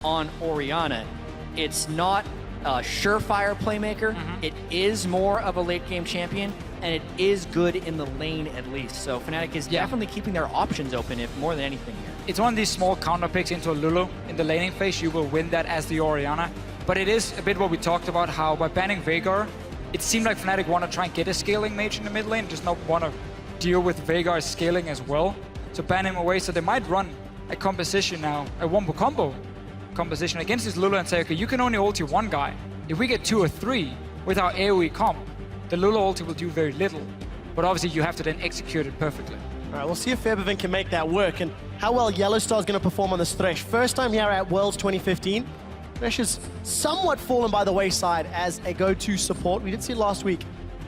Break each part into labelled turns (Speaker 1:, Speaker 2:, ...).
Speaker 1: on Orianna. It's not a surefire playmaker. It is more of a late game champion, and it is good in the lane at least. So Fnatic is definitely keeping their options open, if more than anything here.
Speaker 2: It's one of these small counter picks into a Lulu in the laning phase. You will win that as the Orianna. But it is a bit what we talked about, how by banning Veigar, it seemed like Fnatic want to try and get a scaling mage in the mid lane, just not want to deal with Veigar's scaling as well. So ban him away, so they might run a composition now, a wombo combo composition against this Lulu and say, okay, you can only ulti one guy. If we get 2 or 3 with our AoE comp, the Lulu ulti will do very little. But obviously you have to then execute it perfectly.
Speaker 3: All right, we'll see if Fairbairn can make that work and how well Yellowstar is going to perform on this Thresh. First time here at Worlds 2015. Thresh has somewhat fallen by the wayside as a go-to support. We did see last week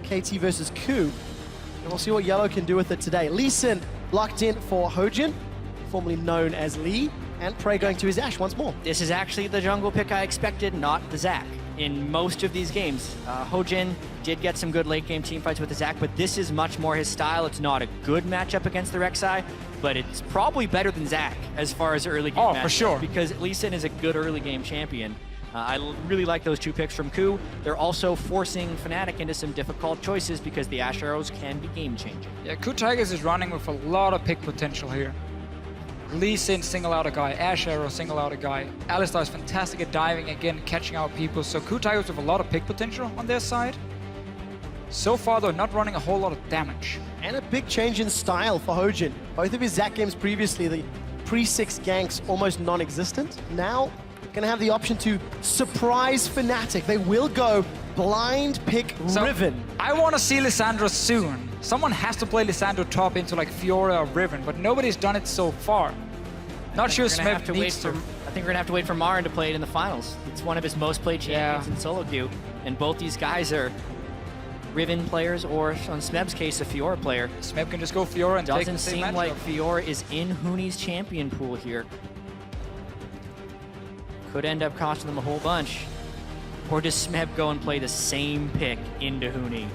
Speaker 3: KT versus KOO. And we'll see what Yellow can do with it today. Lee Sin locked in for Hojin, formerly known as Lee, and Prey going to his Ashe once more.
Speaker 1: This is actually the jungle pick I expected, not the Zac. In most of these games, Hojin did get some good late game team fights with the Zac, but this is much more his style. It's not a good matchup against the Rek'Sai, but it's probably better than Zac as far as early game matchup.
Speaker 2: For sure.
Speaker 1: Because Lee Sin is a good early game champion. I really like those 2 picks from KOO. They're also forcing Fnatic into some difficult choices because the Ashe arrows can be game changing.
Speaker 2: Yeah, KOO Tigers is running with a lot of pick potential here. Lee Sin single out a guy, Ashe Arrow single out a guy. Alistar is fantastic at diving again, catching out people. So KOO Tigers with a lot of pick potential on their side. So far though, not running a whole lot of damage.
Speaker 3: And a big change in style for Hojin. Both of his Zac games previously, the pre-6 ganks almost non-existent. Now, gonna have the option to surprise Fnatic. They will go blind pick Riven.
Speaker 2: I want to see Lissandra soon. Someone has to play Lissandra top into like Fiora or Riven, but nobody's done it so far. Not sure Smith needs to.
Speaker 1: I think we're gonna have to wait for Marin to play it in the finals. It's one of his most played champions in solo queue, and both these guys are Riven players, or on Smeb's case, a Fiora player.
Speaker 2: Smeb can just go Fiora and take the same
Speaker 1: Doesn't seem like Fiora is in Huni's champion pool here. Could end up costing them a whole bunch. Or does Smeb go and play the same pick into Huni?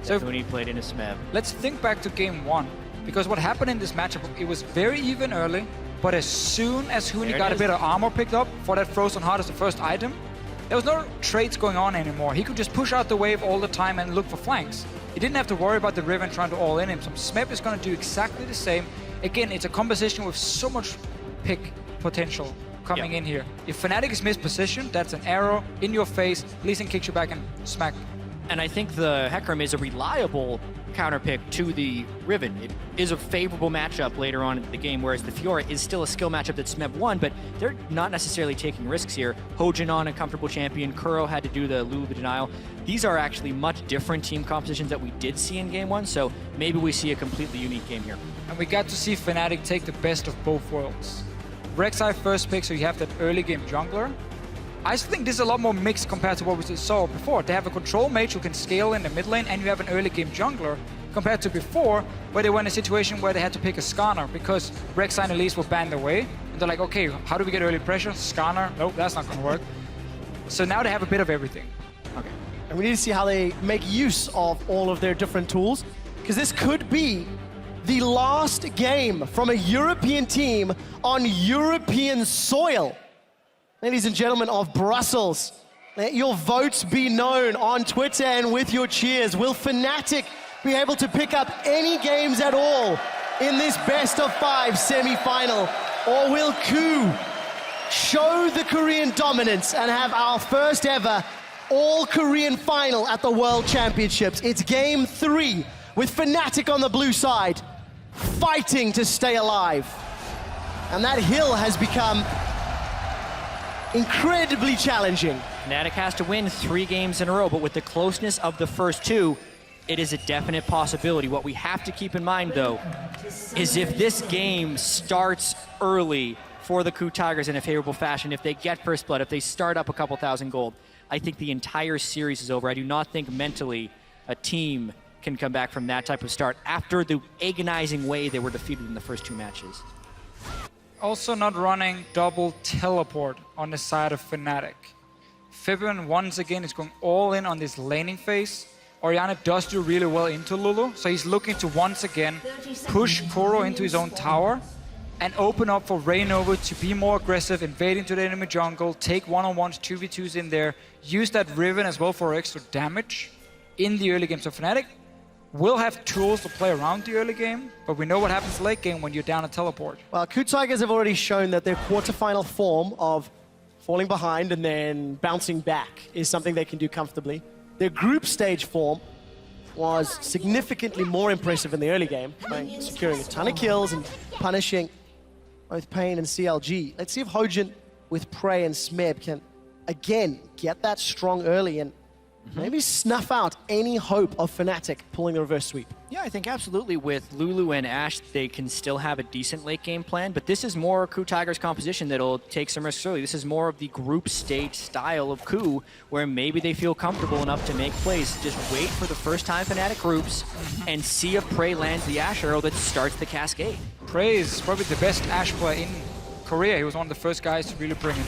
Speaker 1: So Huni played into Smeb.
Speaker 2: Let's think back to game 1, because what happened in this matchup, it was very even early, but as soon as Huni got a bit of armor picked up for that Frozen Heart as the first item, there was no trades going on anymore. He could just push out the wave all the time and look for flanks. He didn't have to worry about the Riven trying to all in him. So Smeb is going to do exactly the same. Again, it's a composition with so much pick potential coming in here. If Fnatic is mispositioned, that's an arrow in your face, Lee Sin kicks you back and smack.
Speaker 1: And I think the Hecarim is a reliable counterpick to the Riven. It is a favorable matchup later on in the game, whereas the Fiora is still a skill matchup that Smeb won, but they're not necessarily taking risks here. Hojin on a comfortable champion, Kuro had to do the Lulu denial. These are actually much different team compositions that we did see in game 1, so maybe we see a completely unique game here.
Speaker 2: And we got to see Fnatic take the best of both worlds. Rek'Sai first pick, so you have that early game jungler. I think this is a lot more mixed compared to what we saw before. They have a control mage who can scale in the mid lane, and you have an early game jungler, compared to before, where they were in a situation where they had to pick a Skarner because Rek'Sai and Elise were banned away. And they're like, okay, how do we get early pressure? Skarner? Nope, that's not going to work. So now they have a bit of everything.
Speaker 3: Okay. And we need to see how they make use of all of their different tools, because this could be the last game from a European team on European soil. Ladies and gentlemen of Brussels, let your votes be known on Twitter and with your cheers. Will Fnatic be able to pick up any games at all in this best-of-5 semi-final? Or will KOO show the Korean dominance and have our first ever all-Korean final at the World Championships? It's game 3 with Fnatic on the blue side, fighting to stay alive. And that hill has become incredibly challenging.
Speaker 1: Fnatic has to win 3 games in a row, but with the closeness of the first 2, it is a definite possibility. What we have to keep in mind, though, is if this game starts early for the KOO Tigers in a favorable fashion, if they get first blood, if they start up a couple thousand gold, I think the entire series is over. I do not think mentally a team can come back from that type of start after the agonizing way they were defeated in the first 2 matches.
Speaker 2: Also not running double teleport on the side of Fnatic. Fairbairn once again is going all in on this laning phase. Orianna does do really well into Lulu, so he's looking to once again push Kuro into his own tower. and open up for Rainover to be more aggressive, invade into the enemy jungle, take one-on-ones, 2v2s in there, use that Riven as well for extra damage in the early game. So Fnatic will have tools to play around the early game, but we know what happens late game when you're down a teleport.
Speaker 3: Well, KOO Tigers have already shown that their quarterfinal form of falling behind and then bouncing back is something they can do comfortably. Their group stage form was significantly more impressive in the early game, by securing a ton of kills and punishing both Pain and CLG. Let's see if Hojin with Prey and Smeb can again get that strong early and maybe snuff out any hope of Fnatic pulling the reverse sweep.
Speaker 1: Yeah, I think absolutely with Lulu and Ashe, they can still have a decent late game plan, but this is more KOO Tigers composition that'll take some risks early. This is more of the group stage style of KOO, where maybe they feel comfortable enough to make plays. Just wait for the first time Fnatic groups and see if Prey lands the Ashe arrow that starts the cascade.
Speaker 2: Prey is probably the best Ashe player in Korea. He was one of the first guys to really bring it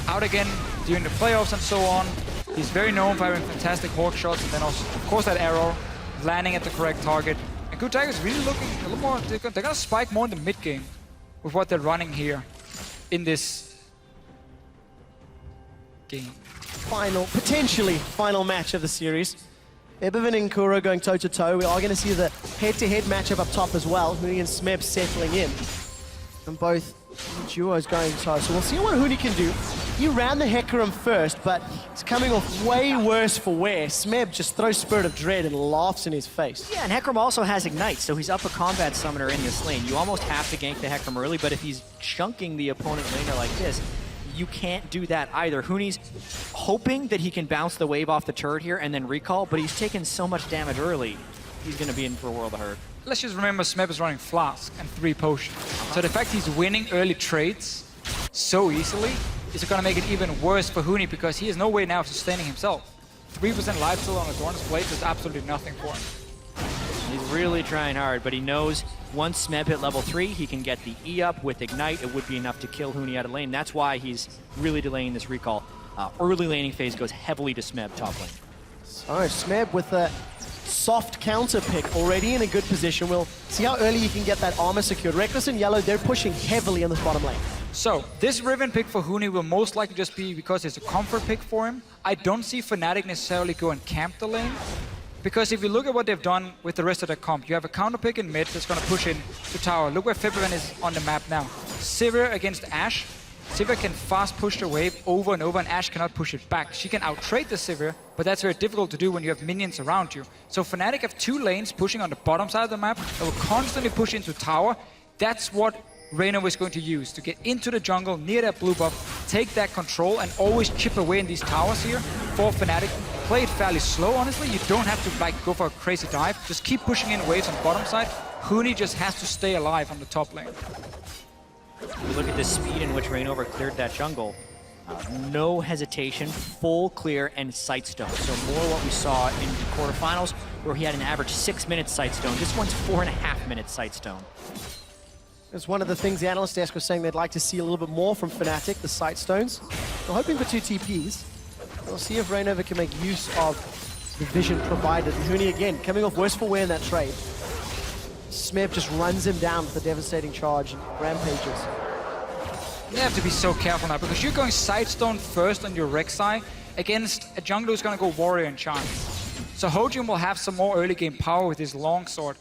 Speaker 2: out again during the playoffs and so on. He's very known for having fantastic hawk shots, and then also, of course, that arrow landing at the correct target. And KOO Tigers really looking a little more. They're gonna spike more in the mid game with what they're running here in this game.
Speaker 3: Potentially final match of the series. Ebervin and Kuro going toe-to-toe. We are going to see the head-to-head matchup up top as well. Huni and Smeb settling in. And both duos going toe. So we'll see what Huni can do. He ran the Hecarim first, but it's coming off way worse for wear. Smeb just throws Spirit of Dread and laughs in his face.
Speaker 1: Yeah, and Hecarim also has Ignite, so he's up a combat summoner in this lane. You almost have to gank the Hecarim early, but if he's chunking the opponent laner like this, you can't do that either. Huni's hoping that he can bounce the wave off the turret here and then recall, but he's taken so much damage early, he's going to be in for a world of hurt.
Speaker 2: Let's just remember Smeb is running Flask and 3 potions. So the fact he's winning early trades so easily is going to make it even worse for Huni, because he has no way now of sustaining himself. 3% lifesteal on a Dorn's Blade is absolutely nothing for him.
Speaker 1: He's really trying hard, but he knows once Smeb hit level 3, he can get the E up with Ignite. It would be enough to kill Huni out of lane. That's why he's really delaying this recall. Early laning phase goes heavily to Smeb top lane.
Speaker 3: So Smeb with a soft counter pick already in a good position. We'll see how early he can get that armor secured. Reckless and Yellow, they're pushing heavily in this bottom lane.
Speaker 2: So, this Riven pick for Huni will most likely just be because it's a comfort pick for him. I don't see Fnatic necessarily go and camp the lane, because if you look at what they've done with the rest of their comp, you have a counter pick in mid that's going to push in to tower. Look where Febiven is on the map now. Sivir against Ashe. Sivir can fast push the wave over and over, and Ashe cannot push it back. She can out-trade the Sivir, but that's very difficult to do when you have minions around you. So Fnatic have 2 lanes pushing on the bottom side of the map that will constantly push into tower. That's what Rainover is going to use to get into the jungle near that blue buff, take that control, and always chip away in these towers here for Fnatic. Play it fairly slow, honestly. You don't have to go for a crazy dive. Just keep pushing in waves on the bottom side. Huni just has to stay alive on the top lane.
Speaker 1: You look at the speed in which Rainover cleared that jungle. No hesitation, full clear, and sightstone. So more what we saw in the quarterfinals, where he had an average 6 minutes sightstone. This one's 4.5 minutes sightstone.
Speaker 3: It's one of the things the analyst desk was saying they'd like to see a little bit more from Fnatic, the Sightstones. We're hoping for 2 TPs. We'll see if Rainover can make use of the vision provided. Huni again, coming off worse for wear in that trade. Smeb just runs him down with a devastating charge and rampages.
Speaker 2: You have to be so careful now, because you're going Sightstone first on your Rek'Sai against a jungler who's going to go Warrior Enchant. So Hojin will have some more early game power with his longsword.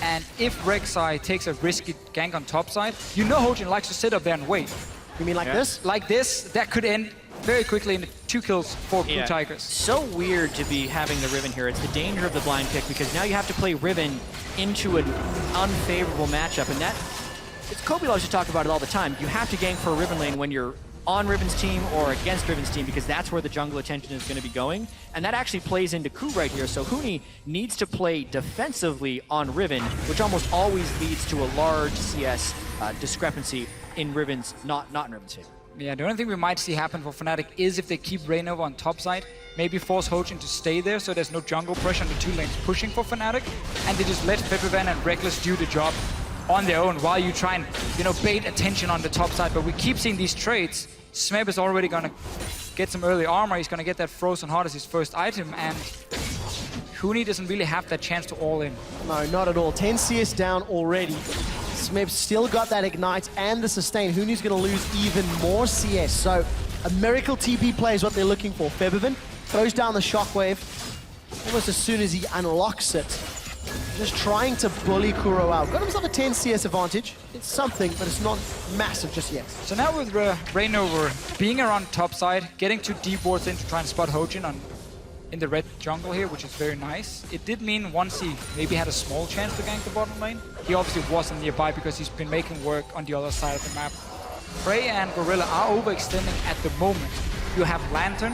Speaker 2: And if Rek'Sai takes a risky gank on top side, you know Hojin likes to sit up there and wait.
Speaker 3: You mean like this?
Speaker 2: Like this, that could end very quickly in 2 kills for KOO Tigers.
Speaker 1: So weird to be having the Riven here. It's the danger of the blind pick, because now you have to play Riven into an unfavorable matchup, and that, it's Kobe loves to talk about it all the time. You have to gank for a Riven lane when you're on Riven's team or against Riven's team, because that's where the jungle attention is going to be going. And that actually plays into KOO right here. So Huni needs to play defensively on Riven, which almost always leads to a large CS discrepancy in Riven's, not in Riven's favor.
Speaker 2: Yeah, the only thing we might see happen for Fnatic is if they keep Rainover on top side, maybe force Hojin to stay there so there's no jungle pressure on the 2 lanes pushing for Fnatic, and they just let Febiven and Reckless do the job on their own while you try and, bait attention on the top side. But we keep seeing these trades. Smeb is already going to get some early armor. He's going to get that Frozen Heart as his first item, and Huni doesn't really have that chance to all in.
Speaker 3: No, not at all. 10 CS down already. Smeb's still got that ignite and the sustain. Huni's gonna lose even more CS. So a miracle TP play is what they're looking for. Febiven throws down the shockwave almost as soon as he unlocks it. Just trying to bully Kuro out. Got himself a 10 CS advantage. It's something, but it's not massive just yet.
Speaker 2: So now with Rainover being around top side, getting too deep wards in to try and spot Hojin in the red jungle here, which is very nice. It did mean once he maybe had a small chance to gank the bottom lane, he obviously wasn't nearby because he's been making work on the other side of the map. Frey and Gorilla are overextending at the moment. You have Lantern,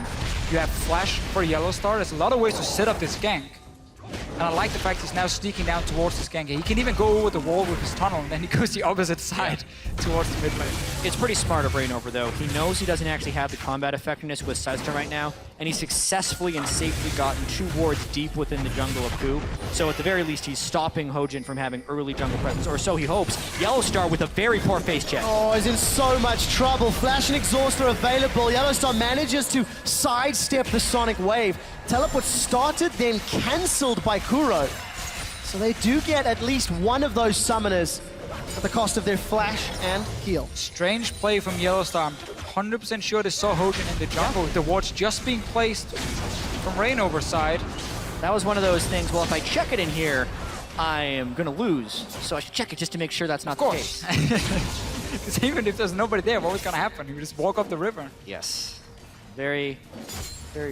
Speaker 2: you have Flash for Yellowstar. There's a lot of ways to set up this gank. And I like the fact he's now sneaking down towards this gank. He can even go over the wall with his tunnel, and then he goes the opposite side towards the mid lane.
Speaker 1: It's pretty smart of Rainover, though. He knows he doesn't actually have the combat effectiveness with Sidestorm right now, and he's successfully and safely gotten 2 wards deep within the jungle of KOO. So at the very least, he's stopping Hojin from having early jungle presence, or so he hopes. Yellowstar with a very poor face check.
Speaker 3: Oh, he's in so much trouble. Flash and Exhaust are available. Yellowstar manages to sidestep the Sonic Wave. Teleport started, then cancelled by Kuro. So they do get at least one of those summoners at the cost of their flash and heal.
Speaker 2: Strange play from Yellowstar. I'm 100% sure they saw Hojin in the jungle with the wards just being placed from Rainover's side.
Speaker 1: That was one of those things, well, if I check it in here, I am going to lose. So I should check it just to make sure that's not the case.
Speaker 2: Because even if there's nobody there, what was going to happen? You would just walk up the river.
Speaker 1: Yes. Very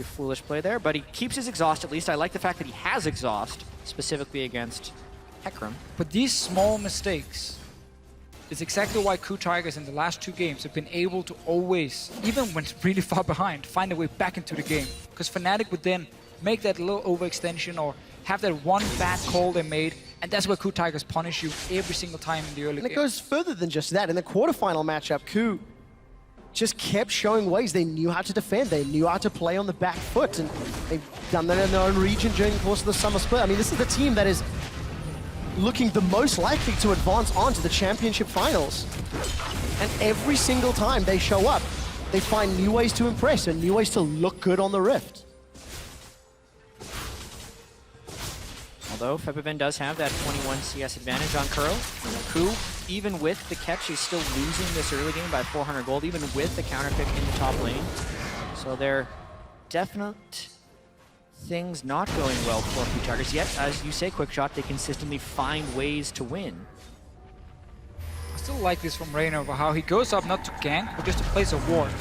Speaker 1: foolish play there, but he keeps his exhaust at least. I like the fact that he has exhaust, specifically against Hecarim.
Speaker 2: But these small mistakes is exactly why KOO Tigers in the last 2 games have been able to always, even when it's really far behind, find a way back into the game. Because Fnatic would then make that little overextension or have that one bad call they made, and that's where KOO Tigers punish you every single time in the early game.
Speaker 3: And it goes further than just that. In the quarterfinal matchup, KOO just kept showing ways. They knew how to defend. They knew how to play on the back foot, and they've done that in their own region during the course of the summer split. I mean, this is the team that is looking the most likely to advance on to the championship finals. And every single time they show up, they find new ways to impress and new ways to look good on the Rift.
Speaker 1: Although Febiven does have that 21 CS advantage on Kuro. KOO, even with the catch, is still losing this early game by 400 gold, even with the counter pick in the top lane. So there are definite things not going well for KOO Tigers. Yet, as you say, Quickshot, they consistently find ways to win.
Speaker 2: I still like this from Rainover, how he goes up not to gank, but just to place a ward.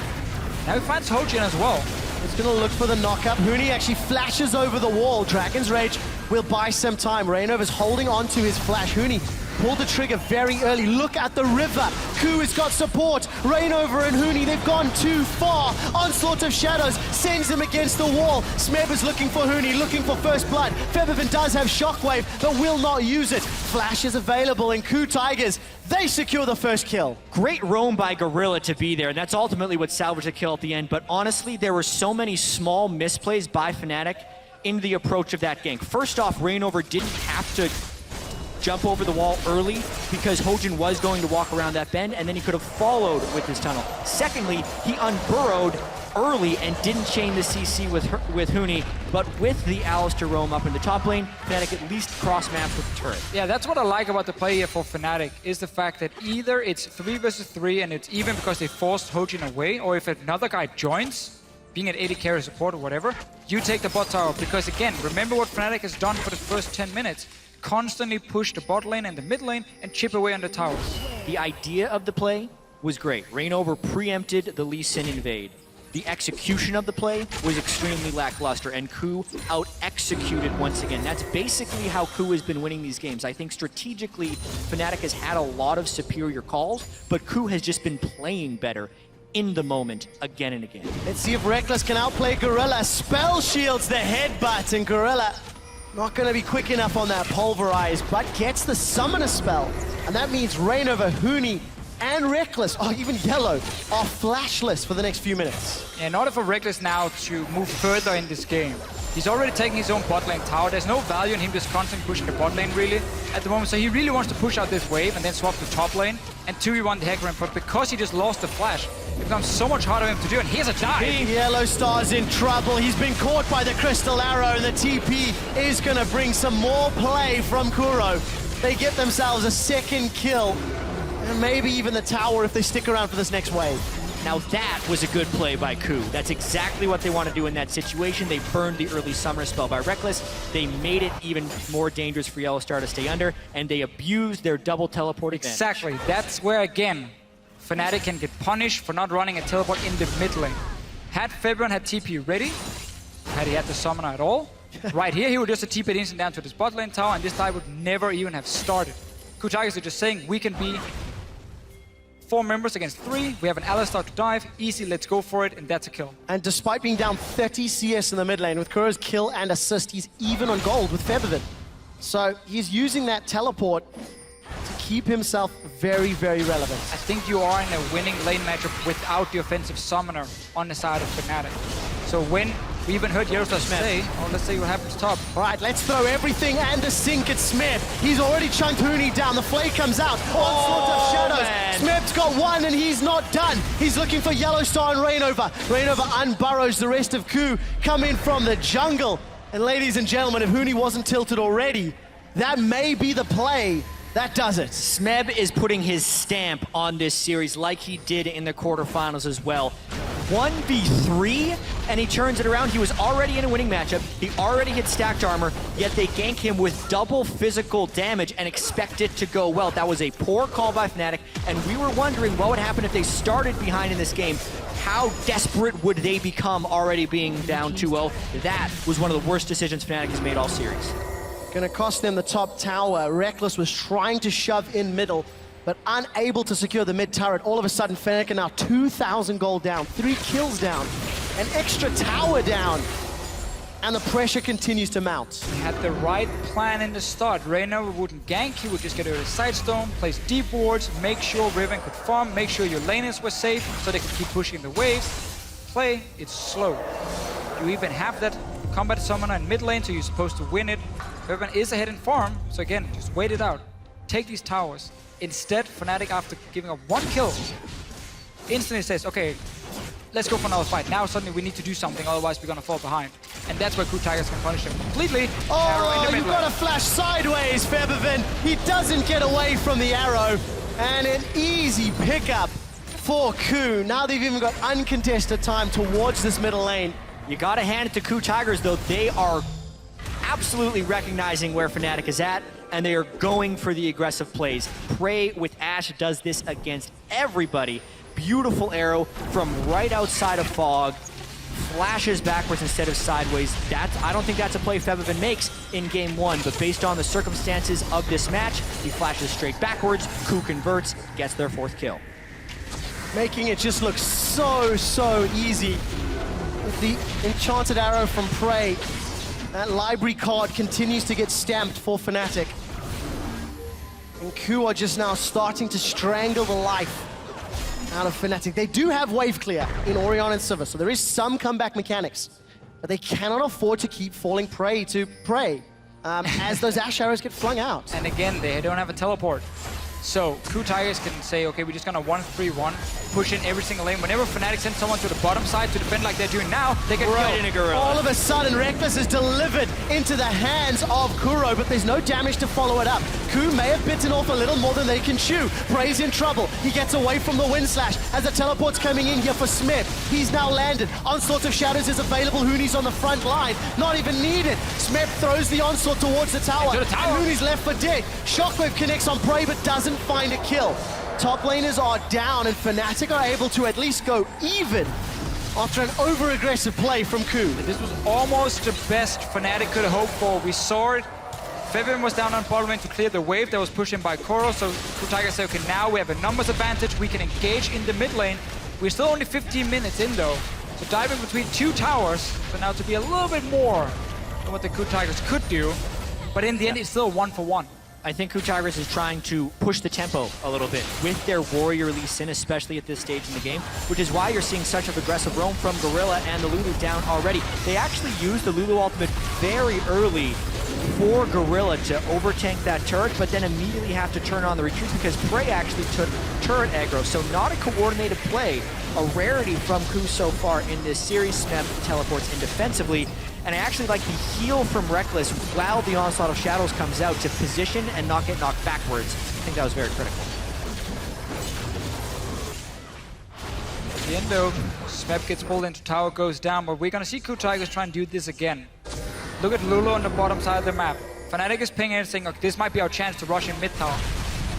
Speaker 2: Now he finds Hojin as well.
Speaker 3: He's gonna look for the knockup. Huni actually flashes over the wall. Dragon's Rage will buy some time. Rainover's holding on to his flash. Huni pulled the trigger very early. Look at the river. KOO has got support. Rainover and Huni, they've gone too far. Onslaught of Shadows sends him against the wall. Smeb is looking for Huni, looking for first blood. Febiven does have Shockwave, but will not use it. Flash is available, and KOO Tigers, they secure the first kill.
Speaker 1: Great roam by Gorilla to be there, and that's ultimately what salvaged the kill at the end. But honestly, there were so many small misplays by Fnatic in the approach of that gank. First off, Rainover didn't have to jump over the wall early because Hojin was going to walk around that bend, and then he could have followed with his tunnel. Secondly, he unburrowed early and didn't chain the CC with Huni, but with the Alistar roam up in the top lane, Fnatic at least cross-maps with the turret.
Speaker 2: Yeah, that's what I like about the play here for Fnatic, is the fact that either it's 3 versus 3 and it's even because they forced Hojin away, or if another guy joins, being an 80 carry support or whatever, you take the bot tower. Because again, remember what Fnatic has done for the first 10 minutes. Constantly push the bot lane and the mid lane and chip away on the towers.
Speaker 1: The idea of the play was great. Rainover preempted the Lee Sin invade. The execution of the play was extremely lackluster, and KOO out-executed once again. That's basically how KOO has been winning these games. I think strategically, Fnatic has had a lot of superior calls, but KOO has just been playing better in the moment again and again.
Speaker 3: Let's see if Reckless can outplay Gorilla. Spell shields the headbutt, and Gorilla not going to be quick enough on that Pulverize, but gets the Summoner spell. And that means Rainover, Huni, and Reckless, or even Yellow, are flashless for the next few minutes.
Speaker 2: In order for Reckless now to move further in this game, he's already taking his own bot lane tower. There's no value in him just constantly pushing the bot lane, really, at the moment. So he really wants to push out this wave and then swap to top lane and 2v1 the Hecarim. But because he just lost the flash, it becomes so much harder for him to do. And here's a dive.
Speaker 3: Yellowstar's in trouble. He's been caught by the Crystal Arrow, and the TP is going to bring some more play from Kuro. They get themselves a second kill. And maybe even the tower if they stick around for this next wave.
Speaker 1: Now that was a good play by KOO. That's exactly what they want to do in that situation. They burned the early summer spell by Reckless. They made it even more dangerous for Yellowstar to stay under, and they abused their double teleport advantage.
Speaker 2: Exactly. That's where, again, Fnatic can get punished for not running a teleport in the mid lane. Had Fabian had TP ready, had he had the summoner at all, right here he would just have TP'd instant down to this bot lane tower, and this die would never even have started. KOO Tigers are just saying, we can be 4 members against 3, we have an Alistar to dive, easy, let's go for it, and that's a kill.
Speaker 3: And despite being down 30 CS in the mid lane, with Kuro's kill and assist, he's even on gold with Feathervin. So he's using that teleport to keep himself very, very relevant.
Speaker 2: I think you are in a winning lane matchup without the offensive summoner on the side of Fnatic. So when we even heard Yellowstar say, oh, let's see what happens top.
Speaker 3: All right, let's throw everything and a sink at Smith. He's already chunked Huni down. The flay comes out. Onslaught of shadows.
Speaker 1: Man.
Speaker 3: Smith's got one and he's not done. He's looking for Yellowstar and Rainover. Rainover unburrows the rest of KOO, come in from the jungle. And ladies and gentlemen, if Huni wasn't tilted already, that may be the play that does it.
Speaker 1: Smeb is putting his stamp on this series like he did in the quarterfinals as well. 1v3, and he turns it around. He was already in a winning matchup. He already had stacked armor, yet they gank him with double physical damage and expect it to go well. That was a poor call by Fnatic, and we were wondering what would happen if they started behind in this game. How desperate would they become already being down 2-0? That was one of the worst decisions Fnatic has made all series.
Speaker 3: Gonna cost them the top tower. Reckless was trying to shove in middle, but unable to secure the mid turret. All of a sudden, Fnatic are now 2,000 gold down, 3 kills down, an extra tower down, and the pressure continues to mount.
Speaker 2: He had the right plan in the start. Rainover wouldn't gank, he would just get rid of Sidestone, place deep wards, make sure Riven could farm, make sure your laners were safe so they could keep pushing the waves. Play, it's slow. You even have that combat summoner in mid lane, so you're supposed to win it. Riven is ahead in farm, so again, just wait it out. Take these towers. Instead, Fnatic, after giving up 1 kill, instantly says, okay, let's go for another fight. Now suddenly we need to do something, otherwise we're gonna fall behind. And that's where KOO Tigers can punish them completely.
Speaker 3: Oh, you've got to flash sideways, Feathervin. He doesn't get away from the arrow. And an easy pickup for KOO. Now they've even got uncontested time towards this middle lane.
Speaker 1: You gotta hand it to KOO Tigers, though. They are absolutely recognizing where Fnatic is at, and they are going for the aggressive plays. Prey with Ashe does this against everybody. Beautiful arrow from right outside of Fog. Flashes backwards instead of sideways. I don't think that's a play Feathervin makes in game 1, but based on the circumstances of this match, he flashes straight backwards, KOO converts, gets their 4th kill.
Speaker 3: Making it just look so easy. With the enchanted arrow from Prey, that library card continues to get stamped for Fnatic. And KOO are just now starting to strangle the life out of Fnatic. They do have wave clear in Orion and Sivir, so there is some comeback mechanics. But they cannot afford to keep falling prey to Prey as those Ashe arrows get flung out.
Speaker 2: And again, they don't have a teleport. So KOO Tigers can say, okay, we're just gonna 1-3-1, push in every single lane. Whenever Fnatic sends someone to the bottom side to defend like they're doing now, they get
Speaker 1: right
Speaker 2: killed.
Speaker 1: in a gorilla.
Speaker 3: All of a sudden, Reckless is delivered into the hands of Kuro, but there's no damage to follow it up. KOO may have bitten off a little more than they can chew. Prey's in trouble. He gets away from the wind slash as the teleport's coming in here for Smith. He's now landed. Onslaught of Shadows is available. Hooney's on the front line. Not even needed. Smith throws the onslaught towards the tower.
Speaker 2: To the tower.
Speaker 3: And Hooney's left for dead. Shockwave connects on Prey, but doesn't find a kill. Top laners are down, and Fnatic are able to at least go even after an over-aggressive play from KOO.
Speaker 2: This was almost the best Fnatic could have hoped for. We saw it. Fabian was down on bottom lane to clear the wave that was pushed in by Koro, so KOO Tigers say, okay, now we have a numbers advantage. We can engage in the mid lane. We're still only 15 minutes in, though. So diving between 2 towers, so now to be a little bit more than what the KOO Tigers could do. But in the end, it's still 1-for-1.
Speaker 1: I think KOO Tigers is trying to push the tempo a little bit with their Warrior Lee Sin, especially at this stage in the game, which is why you're seeing such an aggressive roam from Gorilla and the Lulu down already. They actually used the Lulu ultimate very early for Gorilla to overtank that turret, but then immediately have to turn on the retreat because Prey actually took turret aggro, so not a coordinated play. A rarity from KOO so far in this series. Smeb teleports in defensively. And I actually like the heal from Reckless while the Onslaught of Shadows comes out to position and not get knocked backwards. I think that was very critical.
Speaker 2: end though. Smep gets pulled into tower, goes down, but we're gonna see KOO Tigers try and do this again. Look at Lulu on the bottom side of the map. Fnatic is pinging and saying, okay, this might be our chance to rush in mid tower.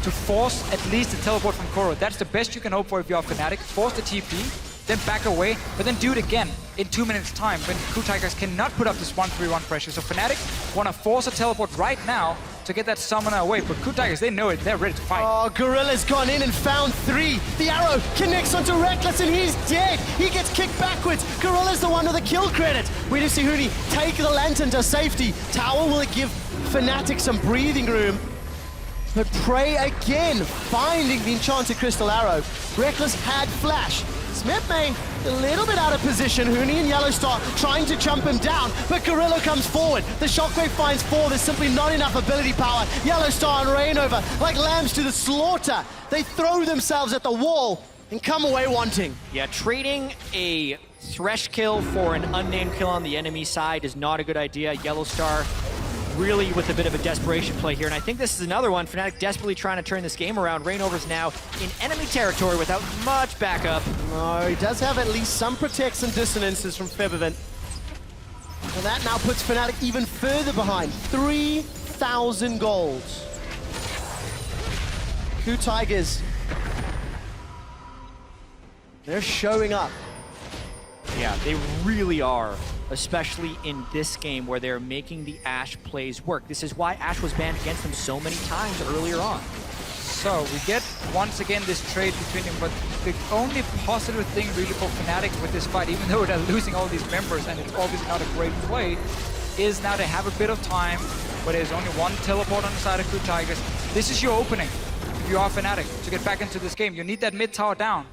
Speaker 2: To force at least the teleport from KOO. That's the best you can hope for if you're Fnatic. Force the TP, then back away, but then do it again in 2 minutes time when KOO Tigers cannot put up this 1-3-1 pressure. So Fnatic want to force a teleport right now to get that summoner away, but KOO Tigers, they know it, they're ready to fight.
Speaker 3: Oh, Gorilla's gone in and found 3. The arrow connects onto Reckless and he's dead. He gets kicked backwards. Gorilla's the one with the kill credit. We just see Huni take the lantern to safety. Tower will give Fnatic some breathing room. But Prey again, finding the enchanted crystal arrow. Reckless had flash. Smith may a little bit out of position. Huni and Yellowstar trying to jump him down, but Gorilla comes forward. The Shockwave finds 4. There's simply not enough ability power. Yellowstar and Rainover, like lambs to the slaughter. They throw themselves at the wall and come away wanting.
Speaker 1: Yeah, trading a Thresh kill for an unnamed kill on the enemy side is not a good idea. Yellowstar really with a bit of a desperation play here, and I think this is another one. Fnatic desperately trying to turn this game around. Rainover's now in enemy territory without much backup.
Speaker 3: No, he does have at least some protects and dissonances from Feathervent. And that now puts Fnatic even further behind. 3,000 golds. KOO Tigers, they're showing up.
Speaker 1: Yeah, they really are, especially in this game where they're making the Ashe plays work. This is why Ashe was banned against them so many times earlier on.
Speaker 2: So we get once again this trade between them, but the only positive thing really for Fnatic with this fight, even though they're losing all these members and it's obviously not a great play, is now they have a bit of time where there's only one teleport on the side of KOO Tigers. This is your opening if you are Fnatic to get back into this game. You need that mid tower down.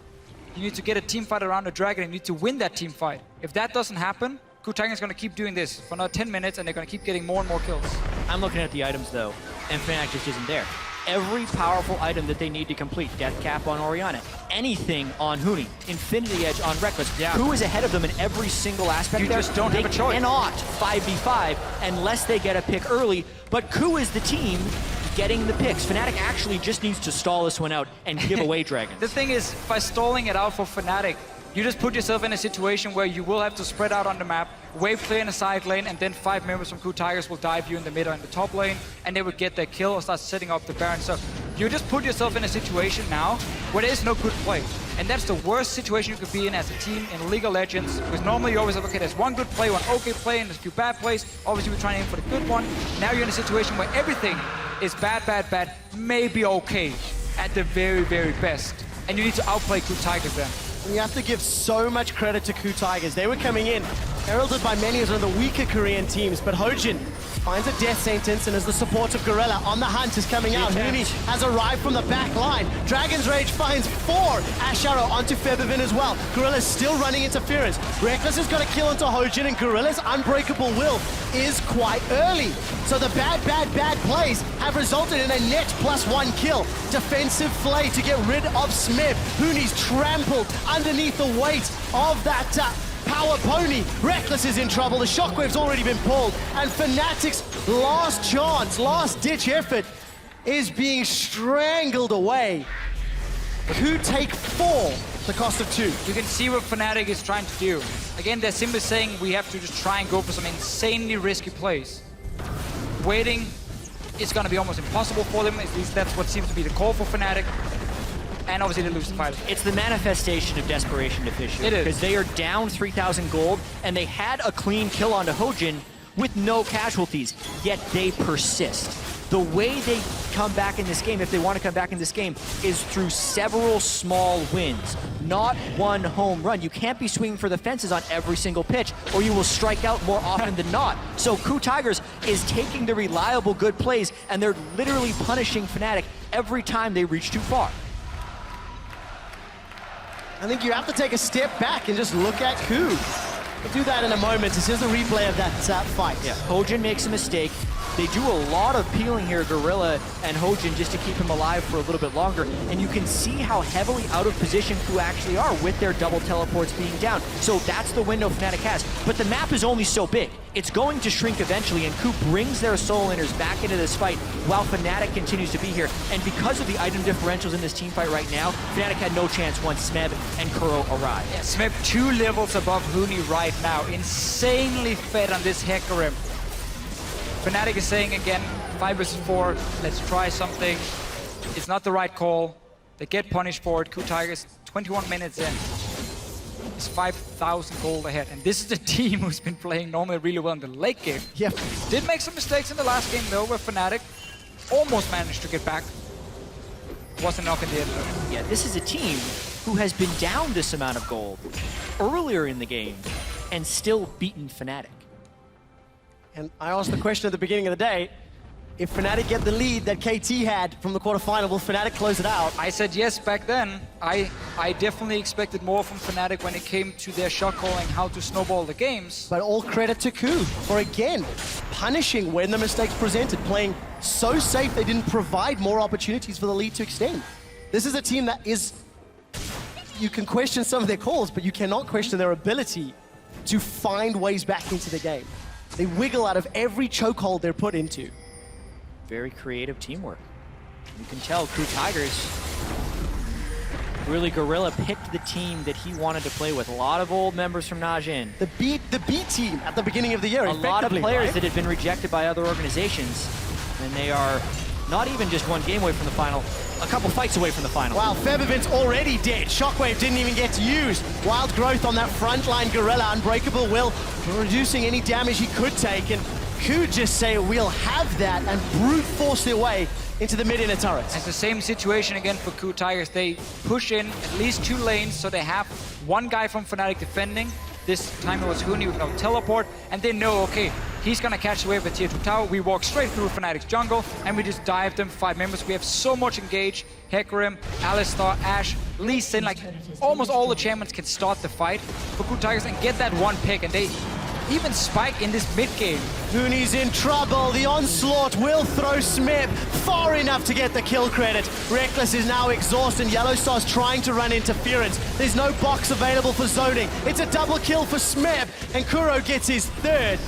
Speaker 2: You need to get a team fight around the dragon and you need to win that team fight. If that doesn't happen, KOO Tigers is going to keep doing this for another 10 minutes and they're going to keep getting more and more kills.
Speaker 1: I'm looking at the items though, and Fnatic just isn't there. Every powerful item that they need to complete, Death Cap on Orianna, anything on Huni, Infinity Edge on Reckless, KOO is ahead of them in every single aspect.
Speaker 2: You just don't have a choice.
Speaker 1: They cannot 5v5 unless they get a pick early, but KOO is the team getting the picks. Fnatic actually just needs to stall this one out and give away dragons.
Speaker 2: The thing is, by stalling it out for Fnatic, you just put yourself in a situation where you will have to spread out on the map, wave clear in the side lane, and then 5 members from KOO Tigers will dive you in the mid or in the top lane, and they will get their kill or start setting up the Baron. So you just put yourself in a situation now where there is no good play. And that's the worst situation you could be in as a team in League of Legends, because normally you always have, okay, there's one good play, one okay play, and there's a few bad plays. Obviously we're trying to aim for the good one. Now you're in a situation where everything is bad, bad, bad, maybe okay at the very, very best. And you need to outplay KOO Tigers then.
Speaker 3: You have to give so much credit to KOO Tigers. They were coming in, heralded by many as one of the weaker Korean teams, but Hojin finds a death sentence, and as the support of Gorilla on the hunt is coming out, Huni has arrived from the back line. Dragon's Rage finds 4. Ashe Arrow onto Feathervin as well. Gorilla's still running interference. Reckless has got a kill onto Hojin, and Gorilla's Unbreakable Will is quite early. So the bad, bad, bad plays have resulted in a net +1 kill. Defensive flay to get rid of Smith. Huni's trampled underneath the weight of that power pony. Reckless is in trouble. The shockwave's already been pulled. And Fnatic's last chance, last ditch effort is being strangled away. KOO take 4, the cost of 2.
Speaker 2: You can see what Fnatic is trying to do. Again, they're simply saying we have to just try and go for some insanely risky plays. Waiting is going to be almost impossible for them. At least that's what seems to be the call for Fnatic. And obviously they lose the fight.
Speaker 1: It's the manifestation of desperation deficient.
Speaker 2: It is.
Speaker 1: Because they are down 3,000 gold, and they had a clean kill onto Hojin with no casualties, yet they persist. The way they come back in this game, if they want to come back in this game, is through several small wins, not one home run. You can't be swinging for the fences on every single pitch, or you will strike out more often than not. So KOO Tigers is taking the reliable good plays, and they're literally punishing Fnatic every time they reach too far.
Speaker 3: I think you have to take a step back and just look at KOO. We'll do that in a moment. This is a replay of that fight.
Speaker 1: Yeah, Hojin makes a mistake. They do a lot of peeling here, Gorilla and Hojin, just to keep him alive for a little bit longer. And you can see how heavily out of position KOO actually are with their double teleports being down. So that's the window Fnatic has. But the map is only so big. It's going to shrink eventually, and KOO brings their soul inners back into this fight while Fnatic continues to be here. And because of the item differentials in this team fight right now, Fnatic had no chance once Smeb and Kuro arrived.
Speaker 2: Yeah, Smeb 2 levels above Huni right now. Insanely fed on this Hecarim. Fnatic is saying again, 5 vs 4, let's try something. It's not the right call. They get punished for it. KOO Tigers, 21 minutes in. It's 5,000 gold ahead. And this is the team who's been playing normally really well in the late game.
Speaker 3: Yeah.
Speaker 2: Did make some mistakes in the last game though, where Fnatic almost managed to get back. Wasn't enough in the end though.
Speaker 1: Yeah, this is a team who has been down this amount of gold earlier in the game and still beaten Fnatic.
Speaker 3: And I asked the question at the beginning of the day, if Fnatic get the lead that KT had from the quarterfinal, will Fnatic close it out?
Speaker 2: I said yes back then. I definitely expected more from Fnatic when it came to their shot calling, how to snowball the games.
Speaker 3: But all credit to KOO for, again, punishing when the mistakes presented, playing so safe they didn't provide more opportunities for the lead to extend. This is a team that is... You can question some of their calls, but you cannot question their ability to find ways back into the game. They wiggle out of every chokehold they're put into.
Speaker 1: Very creative teamwork. You can tell KOO Tigers, really Gorilla picked the team that he wanted to play with. A lot of old members from Najin.
Speaker 3: The B team at the beginning of the year,
Speaker 1: a lot of players
Speaker 3: right?
Speaker 1: that had been rejected by other organizations. And they are not even just one game away from the final, a couple fights away from the final.
Speaker 3: Wow, Feathervint's already dead. Shockwave didn't even get used. Wild growth on that frontline Gorilla. Unbreakable Will reducing any damage he could take. And KOO just say we'll have that and brute force their way into the mid-inner turrets.
Speaker 2: It's the same situation again for KOO Tigers. They push in at least 2 lanes, so they have one guy from Fnatic defending. This time it was Huni with no teleport, and they know, okay, he's gonna catch the wave at tier 2 tower. We walk straight through Fnatic's jungle, and we just dive them 5 members. We have so much engaged. Hecarim, Alistar, Ashe, Lee Sin, like almost all the champions can start the fight for KOO Tigers and get that one pick, and they even spike in this mid game.
Speaker 3: Huni's in trouble. The onslaught will throw Smeb far enough to get the kill credit. Reckless is now exhausted. Yellowstar's trying to run interference. There's no box available for zoning. It's a double kill for Smeb, and Kuro gets his 3rd.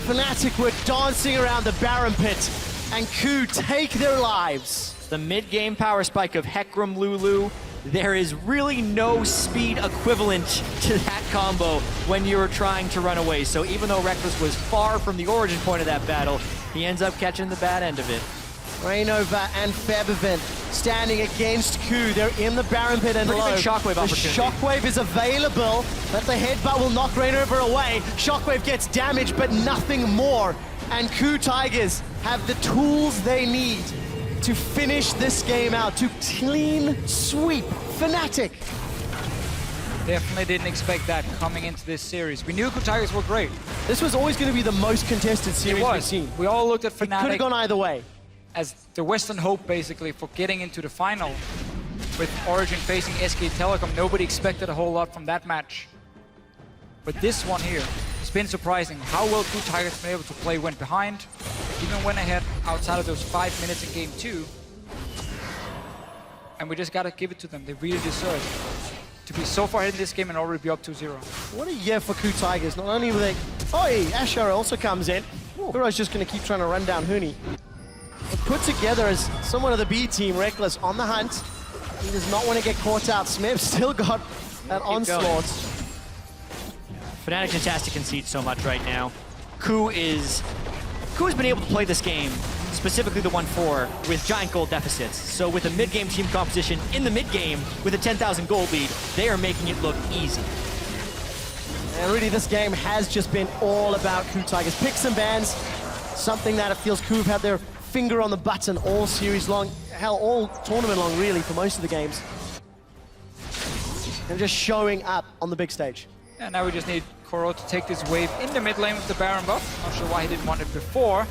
Speaker 3: Fnatic were dancing around the Baron pit, and KOO take their lives.
Speaker 1: The mid-game power spike of Hecarim Lulu. There is really no speed equivalent to that combo when you're trying to run away. So even though Reckless was far from the origin point of that battle, he ends up catching the bad end of it.
Speaker 3: Rainova and Feathervint standing against KOO. They're in the Baron pit and
Speaker 1: Pretty
Speaker 3: low.
Speaker 1: big shockwave
Speaker 3: The
Speaker 1: opportunity.
Speaker 3: shockwave is available, but the headbutt will knock Rainova away. Shockwave gets damage, but nothing more. And KOO Tigers have the tools they need to finish this game out, to clean sweep Fnatic.
Speaker 2: Definitely didn't expect that coming into this series. We knew KOO Tigers were great.
Speaker 3: This was always going to be the most contested series we've seen.
Speaker 2: We all looked at
Speaker 3: It could have
Speaker 2: Fnatic
Speaker 3: gone either way.
Speaker 2: as the Western hope, basically, for getting into the final. With Origin facing SKTelecom, nobody expected a whole lot from that match. But this one here, it's been surprising how well KOO Tigers have been able to play, went behind, even went ahead outside of those 5 minutes in game 2. And we just gotta give it to them. They really deserve to be so far ahead in this game and already be up 2-0.
Speaker 3: What a year for KOO Tigers. Not only were they... Oh, hey, Ashara also comes in. Kuro's just going to keep trying to run down Huni. But put together as someone of the B team, Reckless on the hunt. He does not want to get caught out. Smith still got that onslaught.
Speaker 1: Fnatic just has to concede so much right now. KOO's been able to play this game, specifically the 1-4, with giant gold deficits. So with a mid-game team composition in the mid-game with a 10,000 gold lead, they are making it look easy.
Speaker 3: And really, this game has just been all about KOO Tigers. Picks and bans, something that it feels KOO have had their finger on the button all series long, hell, all tournament long, really, for most of the games. And just showing up on the big stage.
Speaker 2: And now we just need Koro to take this wave in the mid lane with the Baron buff. Not sure why he didn't want it before.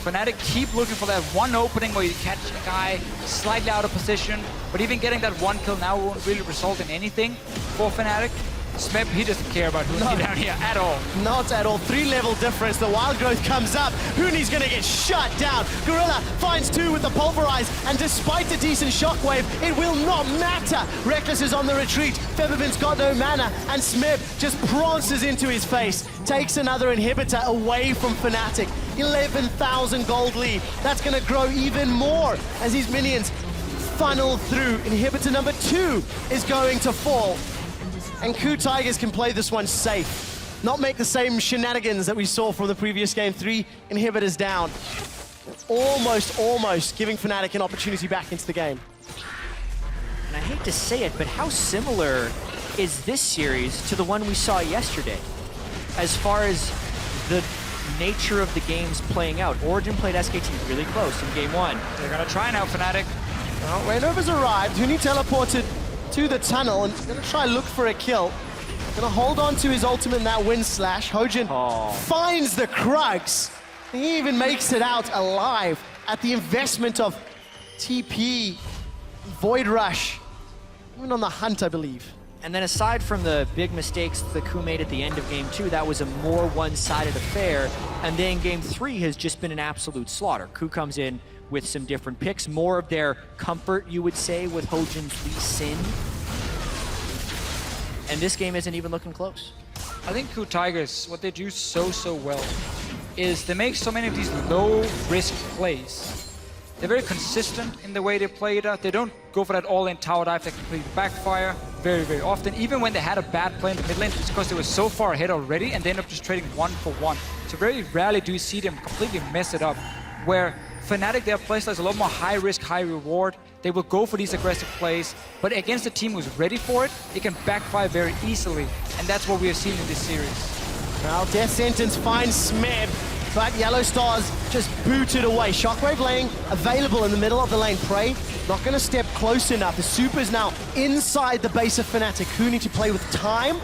Speaker 2: Fnatic keep looking for that one opening where you catch a guy slightly out of position, but even getting that one kill now won't really result in anything for Fnatic. Smeb, he doesn't care about Huni down here at all.
Speaker 3: Not at all. 3-level difference. The Wild Growth comes up. Huni's gonna get shut down. Gorilla finds 2 with the Pulverize, and despite the decent shockwave, it will not matter. Reckless is on the retreat. Feathervin's got no mana, and Smeb just prances into his face. Takes another inhibitor away from Fnatic. 11,000 gold lead. That's gonna grow even more as these minions funnel through. Inhibitor number 2 is going to fall. And KOO Tigers can play this one safe. Not make the same shenanigans that we saw from the previous game. 3 inhibitors down. Almost giving Fnatic an opportunity back into the game.
Speaker 1: And I hate to say it, but how similar is this series to the one we saw yesterday? As far as the nature of the games playing out. Origin played SKT really close in game 1.
Speaker 2: They're gonna try now, Fnatic.
Speaker 3: Well, Rainover's arrived. Huni teleported to the tunnel and gonna try look for a kill. Gonna hold on to his ultimate in that wind slash. Hojin finds the Krugs. He even makes it out alive at the investment of TP, Void Rush, even on the hunt, I believe.
Speaker 1: And then aside from the big mistakes the KOO made at the end of game 2, that was a more one-sided affair. And then game 3 has just been an absolute slaughter. KOO comes in with some different picks, more of their comfort, you would say, with Hojin's Lee Sin. And this game isn't even looking close.
Speaker 2: I think KOO Tigers, what they do so well is they make so many of these low-risk plays. They're very consistent in the way they play it out. They don't go for that all-in tower dive that completely backfire very often. Even when they had a bad play in the mid lane, it's because they were so far ahead already and they end up just trading 1 for 1. So very rarely do you see them completely mess it up. Where Fnatic, their playstyle is a lot more high risk, high reward. They will go for these aggressive plays, but against a team who's ready for it, it can backfire very easily. And that's what we have seen in this series.
Speaker 3: Well, Death Sentence finds Smeb, but Yellow Stars just booted away. Shockwave laying available in the middle of the lane. Prey not going to step close enough. The Super's now inside the base of Fnatic. KOO need to play with time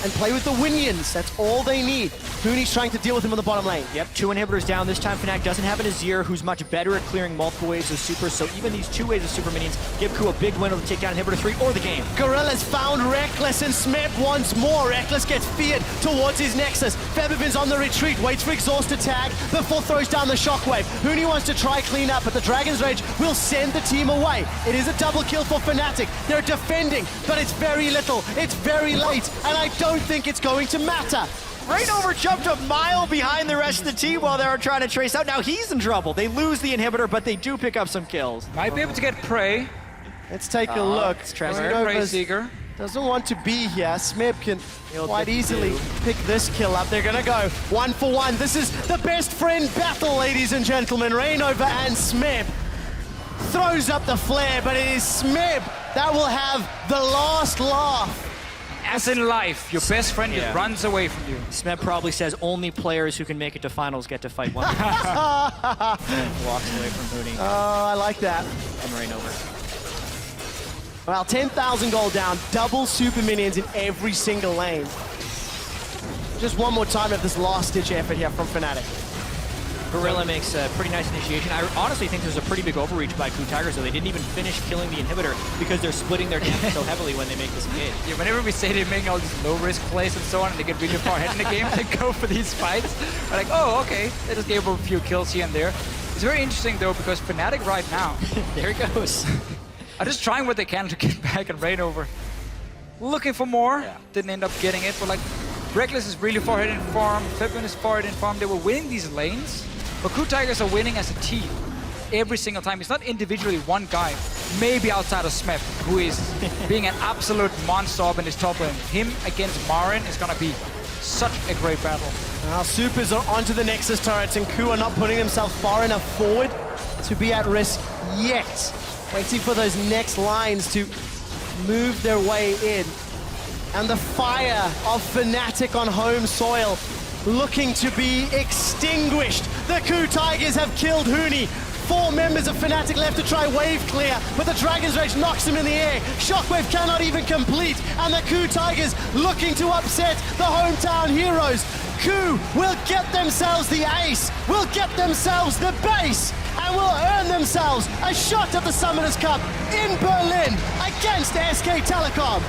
Speaker 3: and play with the Winions. That's all they need. Huni's trying to deal with him on the bottom lane.
Speaker 1: Yep, 2 inhibitors down. This time Fnatic doesn't have an Azir who's much better at clearing multiple waves of super, so even these 2 waves of super minions give KOO a big window to take down inhibitor 3 or the game.
Speaker 3: Gorilla's found Reckless and Smeb once more. Reckless gets feared towards his Nexus. Feathervin's on the retreat, waits for Exhaust to tag before throws down the Shockwave. Huni wants to try clean up, but the Dragon's Rage will send the team away. It is a double kill for Fnatic. They're defending, but it's very little. It's very late, and I don't think it's going to matter.
Speaker 1: Rainover jumped a mile behind the rest of the team while they were trying to trace out. Now he's in trouble. They lose the inhibitor, but they do pick up some kills.
Speaker 2: Might be able to get Prey.
Speaker 3: Let's take a look.
Speaker 1: It's Trevor.
Speaker 2: Prey Seeker.
Speaker 3: Doesn't want to be here. Smeb can quite easily pick this kill up. They're gonna go 1 for 1. This is the best friend battle, ladies and gentlemen. Rainover and Smeb throws up the flare, but it is Smeb that will have the last laugh.
Speaker 2: As in life, your best friend just runs away from you.
Speaker 1: Smeb probably says only players who can make it to finals get to fight one. And walks away from Huni
Speaker 3: Oh, I like that.
Speaker 1: and Rainover.
Speaker 3: Well, 10,000 gold down, double super minions in every single lane. Just one more time of this last-ditch effort here from Fnatic.
Speaker 1: Gorilla makes a pretty nice initiation. I honestly think there's a pretty big overreach by KOO Tigers, so they didn't even finish killing the inhibitor because they're splitting their damage so heavily when they make this engage.
Speaker 2: Yeah, whenever we say they're making all these low-risk plays and so on, and they get really far ahead in the game, they go for these fights. We're like, oh, okay, they just gave up a few kills here and there. It's very interesting, though, because Fnatic right now,
Speaker 1: There he goes.
Speaker 2: are just trying what they can to get back and Rainover. Looking for more, didn't end up getting it, but like, Reckless is really far ahead in farm, Feathervin is far ahead in farm. They were winning these lanes, but KOO Tigers are winning as a team every single time. It's not individually one guy, maybe outside of Smeb, who is being an absolute monster up in his top lane. Him against Marin is gonna be such a great battle.
Speaker 3: Now Supers are onto the Nexus turrets, and KOO are not putting themselves far enough forward to be at risk yet. Waiting for those next lines to move their way in. And the fire of Fnatic on home soil looking to be extinguished. The KOO Tigers have killed Huni. 4 members of Fnatic left to try wave clear, but the Dragon's Rage knocks him in the air. Shockwave cannot even complete, and the KOO Tigers looking to upset the hometown heroes. KOO will get themselves the ace, will get themselves the base, and will earn themselves a shot at the Summoners Cup in Berlin against SKTelecom.